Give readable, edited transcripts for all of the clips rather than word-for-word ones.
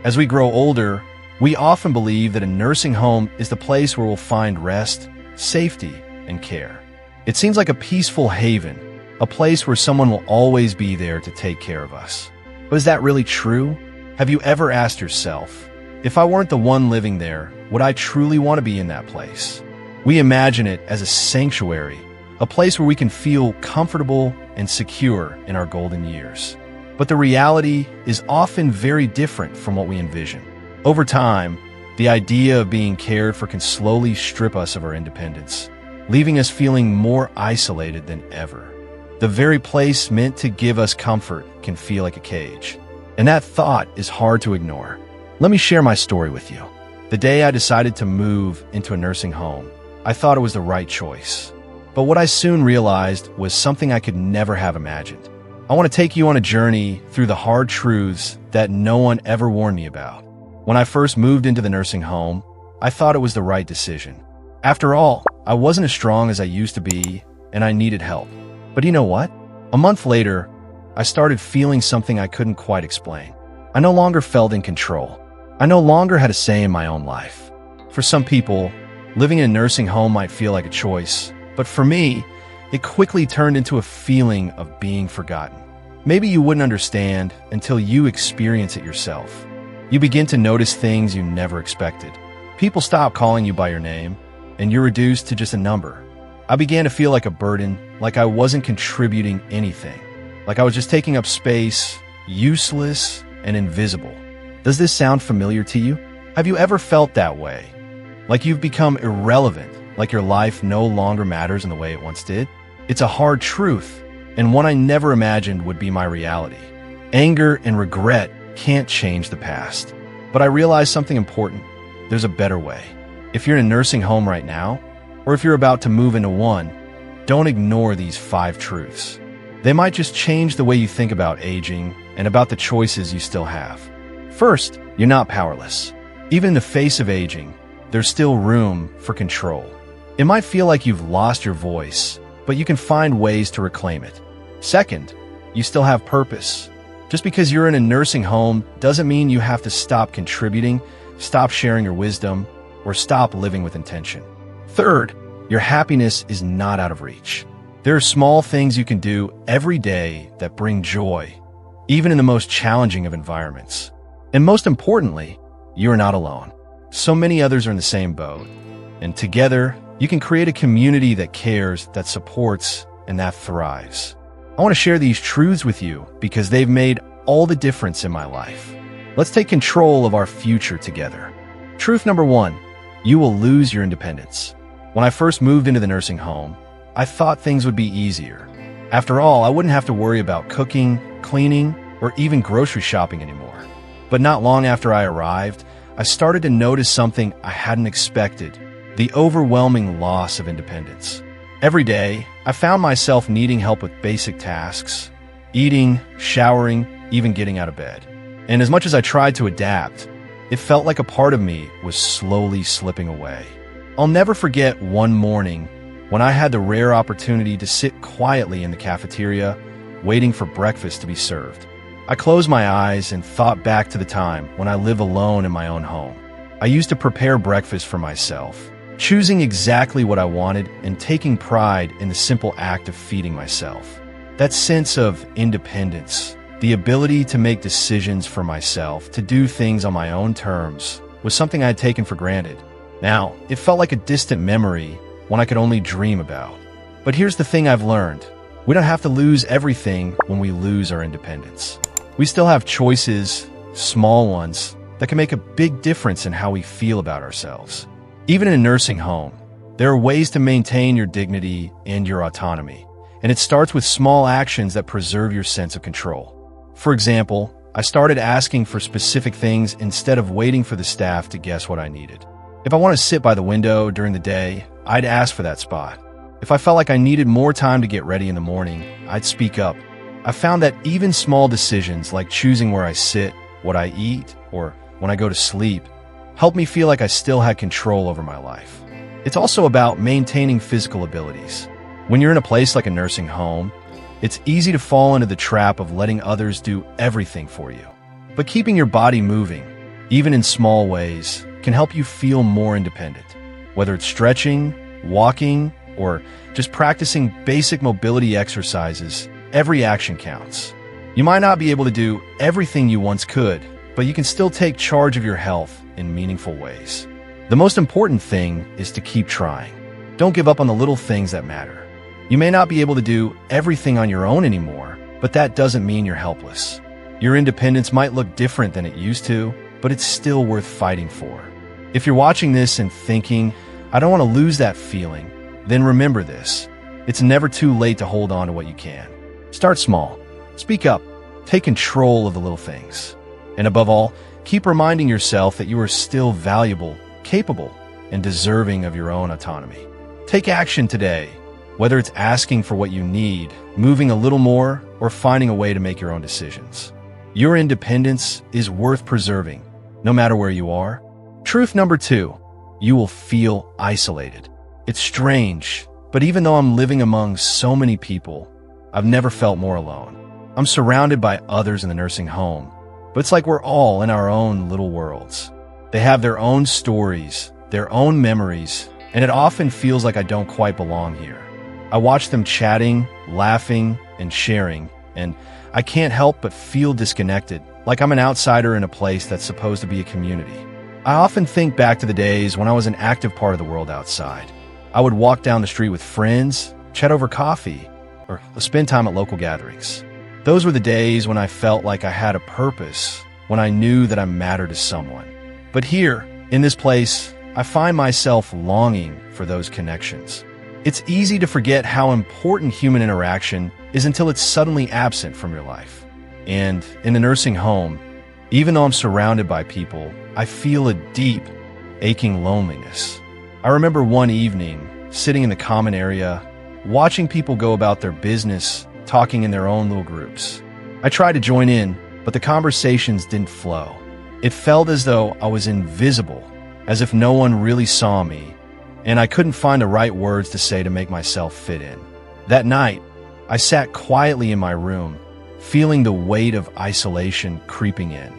As we grow older, we often believe that a nursing home is the place where we'll find rest, safety, and care. It seems like a peaceful haven, a place where someone will always be there to take care of us. But is that really true? Have you ever asked yourself, if I weren't the one living there, would I truly want to be in that place? We imagine it as a sanctuary, a place where we can feel comfortable and secure in our golden years. But the reality is often very different from what we envision. Over time, the idea of being cared for can slowly strip us of our independence, leaving us feeling more isolated than ever. The very place meant to give us comfort can feel like a cage, and that thought is hard to ignore. Let me share my story with you. The day I decided to move into a nursing home, I thought it was the right choice. But what I soon realized was something I could never have imagined. I want to take you on a journey through the hard truths that no one ever warned me about. When I first moved into the nursing home, I thought it was the right decision. After all, I wasn't as strong as I used to be, and I needed help. But you know what? A month later, I started feeling something I couldn't quite explain. I no longer felt in control. I no longer had a say in my own life. For some people, living in a nursing home might feel like a choice, but for me, it quickly turned into a feeling of being forgotten. Maybe you wouldn't understand until you experience it yourself. You begin to notice things you never expected. People stop calling you by your name, and you're reduced to just a number. I began to feel like a burden, like I wasn't contributing anything, like I was just taking up space, useless and invisible. Does this sound familiar to you? Have you ever felt that way? Like you've become irrelevant, like your life no longer matters in the way it once did? It's a hard truth, and one I never imagined would be my reality. Anger and regret can't change the past. But I realized something important. There's a better way. If you're in a nursing home right now, or if you're about to move into one, don't ignore these 5 truths. They might just change the way you think about aging and about the choices you still have. First, you're not powerless. Even in the face of aging, there's still room for control. It might feel like you've lost your voice, but you can find ways to reclaim it. Second, you still have purpose. Just because you're in a nursing home doesn't mean you have to stop contributing, stop sharing your wisdom, or stop living with intention. Third, your happiness is not out of reach. There are small things you can do every day that bring joy, even in the most challenging of environments. And most importantly, you are not alone. So many others are in the same boat. And together, you can create a community that cares, that supports, and that thrives. I want to share these truths with you because they've made all the difference in my life. Let's take control of our future together. Truth number 1, you will lose your independence. When I first moved into the nursing home, I thought things would be easier. After all, I wouldn't have to worry about cooking, cleaning, or even grocery shopping anymore. But not long after I arrived, I started to notice something I hadn't expected: the overwhelming loss of independence. Every day, I found myself needing help with basic tasks, eating, showering, even getting out of bed. And as much as I tried to adapt, it felt like a part of me was slowly slipping away. I'll never forget one morning when I had the rare opportunity to sit quietly in the cafeteria, waiting for breakfast to be served. I closed my eyes and thought back to the time when I lived alone in my own home. I used to prepare breakfast for myself, choosing exactly what I wanted and taking pride in the simple act of feeding myself. That sense of independence, the ability to make decisions for myself, to do things on my own terms, was something I had taken for granted. Now, it felt like a distant memory, one I could only dream about. But here's the thing I've learned. We don't have to lose everything when we lose our independence. We still have choices, small ones, that can make a big difference in how we feel about ourselves. Even in a nursing home, there are ways to maintain your dignity and your autonomy, and it starts with small actions that preserve your sense of control. For example, I started asking for specific things instead of waiting for the staff to guess what I needed. If I want to sit by the window during the day, I'd ask for that spot. If I felt like I needed more time to get ready in the morning, I'd speak up. I found that even small decisions like choosing where I sit, what I eat, or when I go to sleep, help me feel like I still had control over my life. It's also about maintaining physical abilities. When you're in a place like a nursing home, it's easy to fall into the trap of letting others do everything for you. But keeping your body moving, even in small ways, can help you feel more independent. Whether it's stretching, walking, or just practicing basic mobility exercises, every action counts. You might not be able to do everything you once could, but you can still take charge of your health in meaningful ways. The most important thing is to keep trying. Don't give up on the little things that matter. You may not be able to do everything on your own anymore, but that doesn't mean you're helpless. Your independence might look different than it used to, but it's still worth fighting for. If you're watching this and thinking, I don't want to lose that feeling, then remember this. It's never too late to hold on to what you can. Start small. Speak up. Take control of the little things. And above all, keep reminding yourself that you are still valuable, capable, and deserving of your own autonomy. Take action today, whether it's asking for what you need, moving a little more, or finding a way to make your own decisions. Your independence is worth preserving, no matter where you are. Truth number 2, you will feel isolated. It's strange, but even though I'm living among so many people, I've never felt more alone. I'm surrounded by others in the nursing home, but it's like we're all in our own little worlds. They have their own stories, their own memories, and it often feels like I don't quite belong here. I watch them chatting, laughing, and sharing, and I can't help but feel disconnected, like I'm an outsider in a place that's supposed to be a community. I often think back to the days when I was an active part of the world outside. I would walk down the street with friends, chat over coffee, or spend time at local gatherings. Those were the days when I felt like I had a purpose, when I knew that I mattered to someone. But here, in this place, I find myself longing for those connections. It's easy to forget how important human interaction is until it's suddenly absent from your life. And in the nursing home, even though I'm surrounded by people, I feel a deep, aching loneliness. I remember one evening, sitting in the common area, watching people go about their business, talking in their own little groups. I tried to join in, but the conversations didn't flow. It felt as though I was invisible, as if no one really saw me, and I couldn't find the right words to say to make myself fit in. That night, I sat quietly in my room, feeling the weight of isolation creeping in.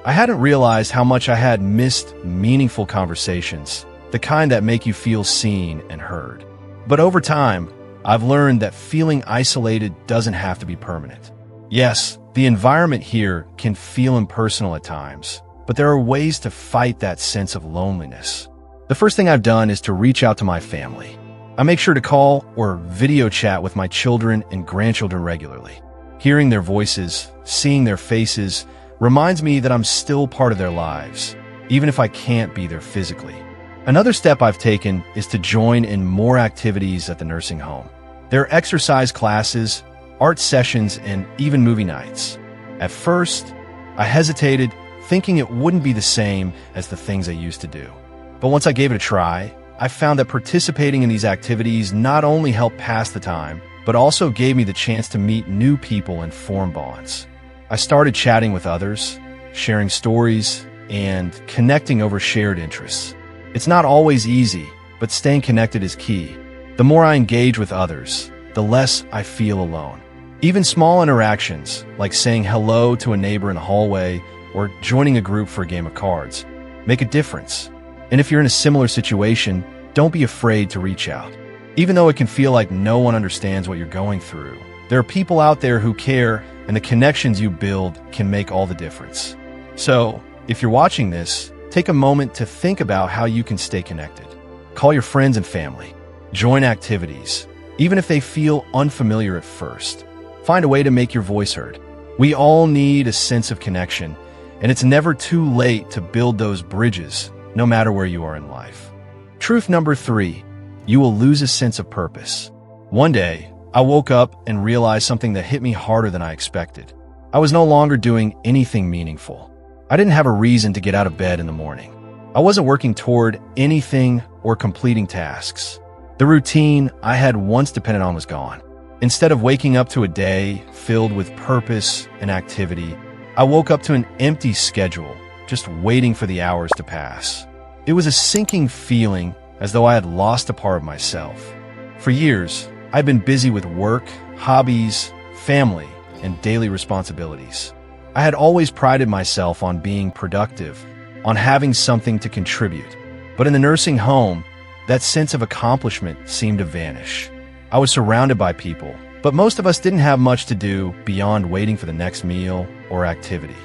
I hadn't realized how much I had missed meaningful conversations, the kind that make you feel seen and heard. But over time, I've learned that feeling isolated doesn't have to be permanent. Yes, the environment here can feel impersonal at times, but there are ways to fight that sense of loneliness. The first thing I've done is to reach out to my family. I make sure to call or video chat with my children and grandchildren regularly. Hearing their voices, seeing their faces, reminds me that I'm still part of their lives, even if I can't be there physically. Another step I've taken is to join in more activities at the nursing home. There are exercise classes, art sessions, and even movie nights. At first, I hesitated, thinking it wouldn't be the same as the things I used to do. But once I gave it a try, I found that participating in these activities not only helped pass the time, but also gave me the chance to meet new people and form bonds. I started chatting with others, sharing stories, and connecting over shared interests. It's not always easy, but staying connected is key. The more I engage with others, the less I feel alone. Even small interactions, like saying hello to a neighbor in the hallway or joining a group for a game of cards, make a difference. And if you're in a similar situation, don't be afraid to reach out. Even though it can feel like no one understands what you're going through, there are people out there who care, and the connections you build can make all the difference. So, if you're watching this, take a moment to think about how you can stay connected. Call your friends and family. Join activities, even if they feel unfamiliar at first. Find a way to make your voice heard. We all need a sense of connection, and it's never too late to build those bridges, no matter where you are in life. Truth number 3, you will lose a sense of purpose. One day, I woke up and realized something that hit me harder than I expected. I was no longer doing anything meaningful. I didn't have a reason to get out of bed in the morning. I wasn't working toward anything or completing tasks. The routine I had once depended on was gone. Instead of waking up to a day filled with purpose and activity, I woke up to an empty schedule, just waiting for the hours to pass. It was a sinking feeling, as though I had lost a part of myself. For years, I'd been busy with work, hobbies, family, and daily responsibilities. I had always prided myself on being productive, on having something to contribute. But in the nursing home, that sense of accomplishment seemed to vanish. I was surrounded by people, but most of us didn't have much to do beyond waiting for the next meal or activity.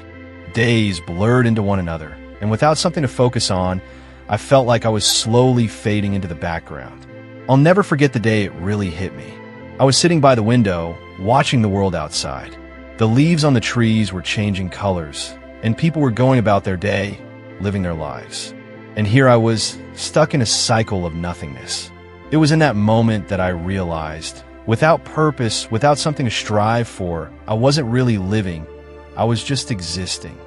Days blurred into one another, and without something to focus on, I felt like I was slowly fading into the background. I'll never forget the day it really hit me. I was sitting by the window, watching the world outside. The leaves on the trees were changing colors, and people were going about their day, living their lives. And here I was, stuck in a cycle of nothingness. It was in that moment that I realized, without purpose, without something to strive for, I wasn't really living. I was just existing.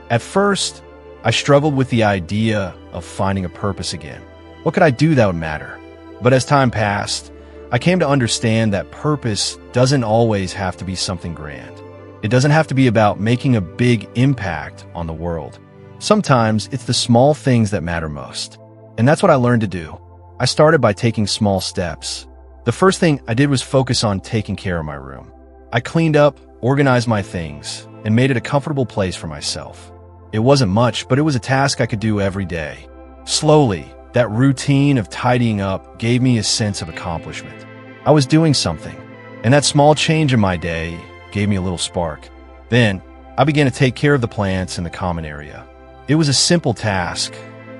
At first, I struggled with the idea of finding a purpose again. What could I do that would matter? But as time passed, I came to understand that purpose doesn't always have to be something grand. It doesn't have to be about making a big impact on the world. Sometimes it's the small things that matter most. And that's what I learned to do. I started by taking small steps. The first thing I did was focus on taking care of my room. I cleaned up, organized my things, and made it a comfortable place for myself. It wasn't much, but it was a task I could do every day. Slowly, that routine of tidying up gave me a sense of accomplishment. I was doing something, and that small change in my day gave me a little spark. Then, I began to take care of the plants in the common area. It was a simple task,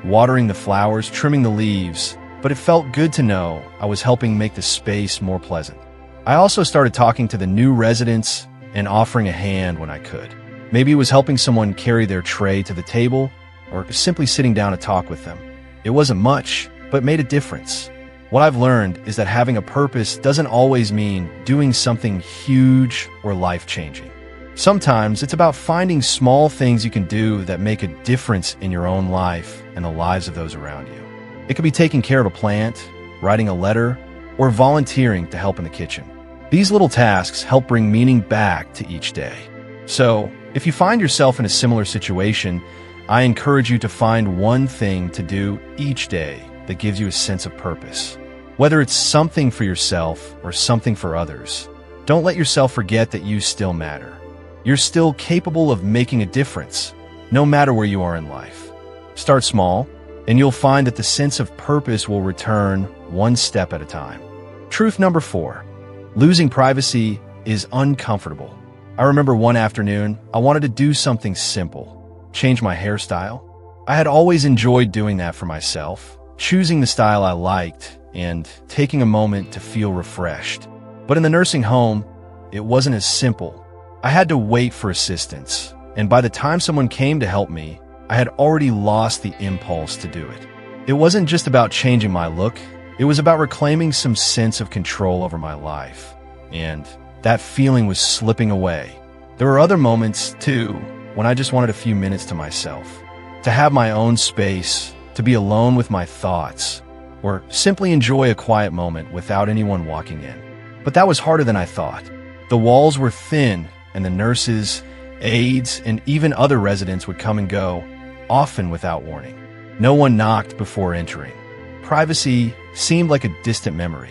watering the flowers, trimming the leaves, but it felt good to know I was helping make the space more pleasant. I also started talking to the new residents and offering a hand when I could. Maybe it was helping someone carry their tray to the table, or simply sitting down to talk with them. It wasn't much, but made a difference. What I've learned is that having a purpose doesn't always mean doing something huge or life-changing. Sometimes it's about finding small things you can do that make a difference in your own life and the lives of those around you. It could be taking care of a plant, writing a letter, or volunteering to help in the kitchen. These little tasks help bring meaning back to each day. So, if you find yourself in a similar situation, I encourage you to find one thing to do each day that gives you a sense of purpose. Whether it's something for yourself or something for others, don't let yourself forget that you still matter. You're still capable of making a difference, no matter where you are in life. Start small, and you'll find that the sense of purpose will return one step at a time. Truth number 4, losing privacy is uncomfortable. I remember one afternoon, I wanted to do something simple, change my hairstyle. I had always enjoyed doing that for myself, choosing the style I liked and taking a moment to feel refreshed. But in the nursing home, it wasn't as simple. I had to wait for assistance, and by the time someone came to help me, I had already lost the impulse to do it. It wasn't just about changing my look, it was about reclaiming some sense of control over my life. And that feeling was slipping away. There were other moments, too, when I just wanted a few minutes to myself, to have my own space, to be alone with my thoughts, or simply enjoy a quiet moment without anyone walking in. But that was harder than I thought. The walls were thin, and the nurses, aides, and even other residents would come and go, often without warning. No one knocked before entering. Privacy seemed like a distant memory.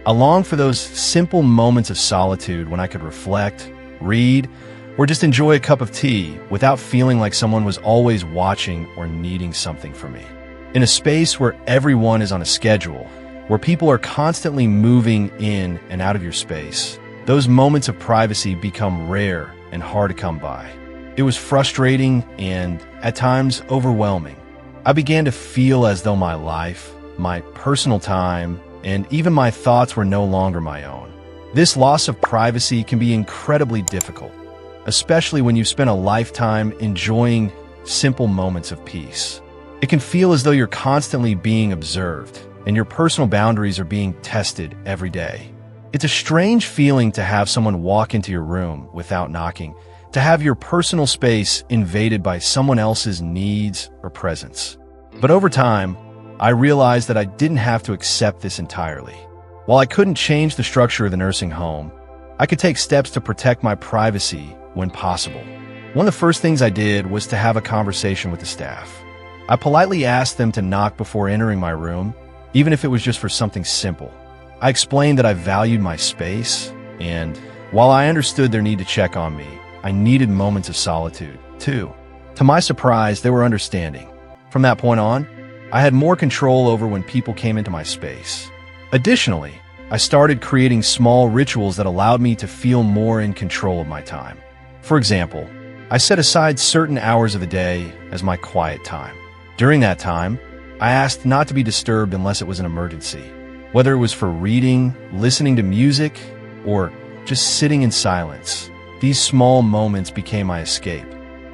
I longed for those simple moments of solitude when I could reflect, read, or just enjoy a cup of tea without feeling like someone was always watching or needing something from me. In a space where everyone is on a schedule, where people are constantly moving in and out of your space, those moments of privacy become rare and hard to come by. It was frustrating and, at times, overwhelming. I began to feel as though my life, my personal time, and even my thoughts were no longer my own. This loss of privacy can be incredibly difficult, especially when you've spent a lifetime enjoying simple moments of peace. It can feel as though you're constantly being observed, and your personal boundaries are being tested every day. It's a strange feeling to have someone walk into your room without knocking, to have your personal space invaded by someone else's needs or presence. But over time, I realized that I didn't have to accept this entirely. While I couldn't change the structure of the nursing home, I could take steps to protect my privacy when possible. One of the first things I did was to have a conversation with the staff. I politely asked them to knock before entering my room, even if it was just for something simple. I explained that I valued my space, and while I understood their need to check on me, I needed moments of solitude, too. To my surprise, they were understanding. From that point on, I had more control over when people came into my space. Additionally, I started creating small rituals that allowed me to feel more in control of my time. For example, I set aside certain hours of the day as my quiet time. During that time, I asked not to be disturbed unless it was an emergency, whether it was for reading, listening to music, or just sitting in silence. These small moments became my escape.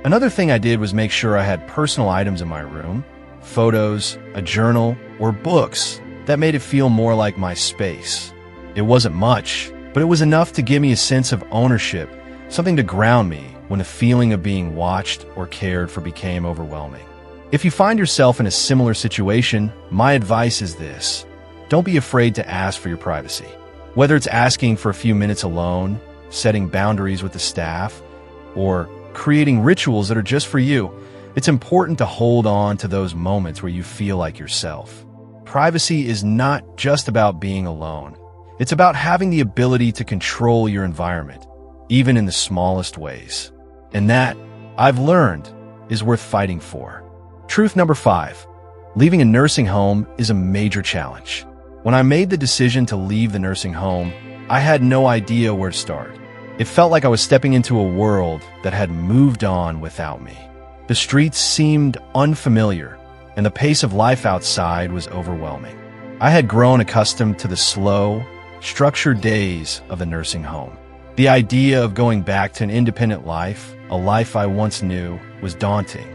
Another thing I did was make sure I had personal items in my room, photos, a journal, or books that made it feel more like my space. It wasn't much, but it was enough to give me a sense of ownership, something to ground me when the feeling of being watched or cared for became overwhelming. If you find yourself in a similar situation, my advice is this: don't be afraid to ask for your privacy. Whether it's asking for a few minutes alone, setting boundaries with the staff, or creating rituals that are just for you, it's important to hold on to those moments where you feel like yourself. Privacy is not just about being alone. It's about having the ability to control your environment, even in the smallest ways. And that, I've learned, is worth fighting for. Truth number 5. Leaving a nursing home is a major challenge. When I made the decision to leave the nursing home, I had no idea where to start. It felt like I was stepping into a world that had moved on without me. The streets seemed unfamiliar, and the pace of life outside was overwhelming. I had grown accustomed to the slow, structured days of the nursing home. The idea of going back to an independent life, a life I once knew, was daunting.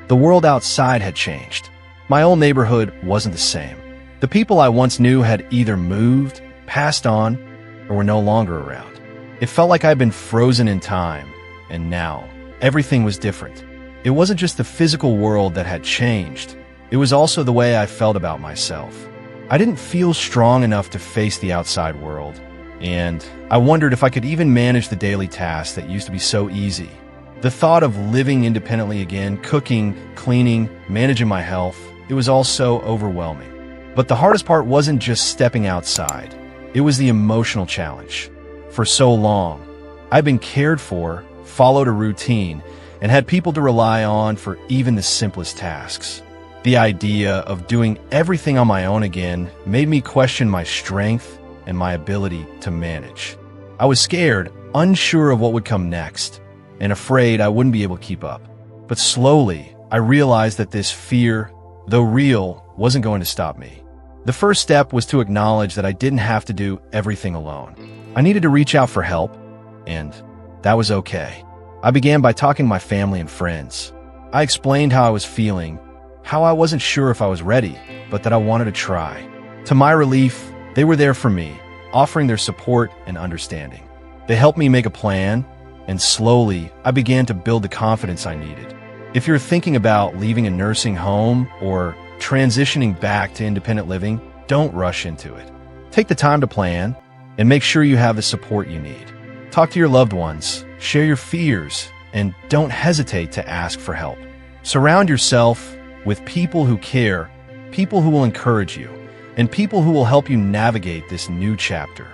The world outside had changed. My old neighborhood wasn't the same. The people I once knew had either moved, passed on, or were no longer around. It felt like I'd been frozen in time, and now everything was different. It wasn't just the physical world that had changed. It was also the way I felt about myself. I didn't feel strong enough to face the outside world, and I wondered if I could even manage the daily tasks that used to be so easy. The thought of living independently again, cooking, cleaning, managing my health, it was all so overwhelming. But the hardest part wasn't just stepping outside. It was the emotional challenge. For so long, I'd been cared for, followed a routine, and had people to rely on for even the simplest tasks. The idea of doing everything on my own again made me question my strength and my ability to manage. I was scared, unsure of what would come next, and afraid I wouldn't be able to keep up. But slowly, I realized that this fear, though real, wasn't going to stop me. The first step was to acknowledge that I didn't have to do everything alone. I needed to reach out for help, and that was okay. I began by talking to my family and friends. I explained how I was feeling, how I wasn't sure if I was ready, but that I wanted to try. To my relief, they were there for me, offering their support and understanding. They helped me make a plan, and slowly, I began to build the confidence I needed. If you're thinking about leaving a nursing home or transitioning back to independent living, don't rush into it. Take the time to plan and make sure you have the support you need. Talk to your loved ones, share your fears, and don't hesitate to ask for help. Surround yourself with people who care, people who will encourage you, and people who will help you navigate this new chapter.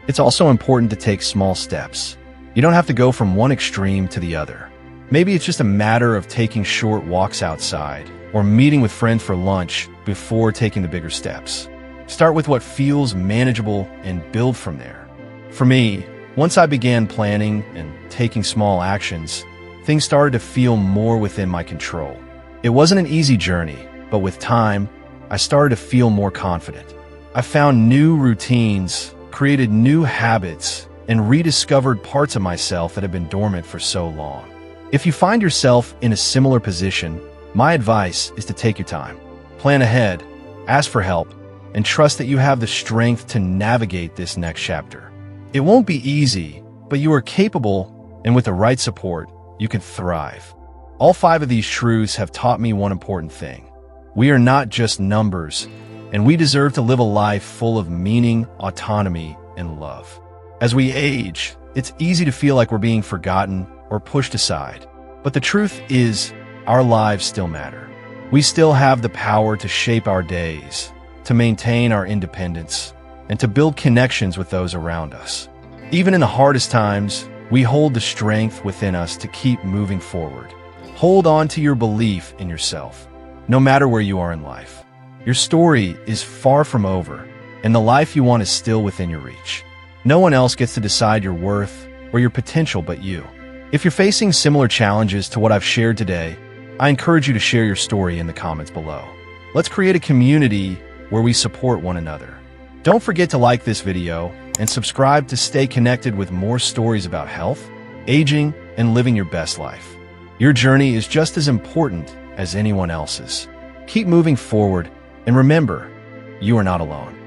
It's also important to take small steps. You don't have to go from one extreme to the other. Maybe it's just a matter of taking short walks outside or meeting with friends for lunch before taking the bigger steps. Start with what feels manageable and build from there. For me, once I began planning and taking small actions, things started to feel more within my control. It wasn't an easy journey, but with time, I started to feel more confident. I found new routines, created new habits, and rediscovered parts of myself that had been dormant for so long. If you find yourself in a similar position, my advice is to take your time. Plan ahead, ask for help, and trust that you have the strength to navigate this next chapter. It won't be easy, but you are capable, and with the right support, you can thrive. All 5 of these truths have taught me one important thing. We are not just numbers, and we deserve to live a life full of meaning, autonomy, and love. As we age, it's easy to feel like we're being forgotten or pushed aside. But the truth is, our lives still matter. We still have the power to shape our days, to maintain our independence, and to build connections with those around us. Even in the hardest times, we hold the strength within us to keep moving forward. Hold on to your belief in yourself. no matter where you are in life. Your story is far from over, and the life you want is still within your reach. No one else gets to decide your worth or your potential but you. If you're facing similar challenges to what I've shared today, I encourage you to share your story in the comments below. Let's create a community where we support one another. Don't forget to like this video and subscribe to stay connected with more stories about health, aging, and living your best life. Your journey is just as important as anyone else's. Keep moving forward, and remember, you are not alone.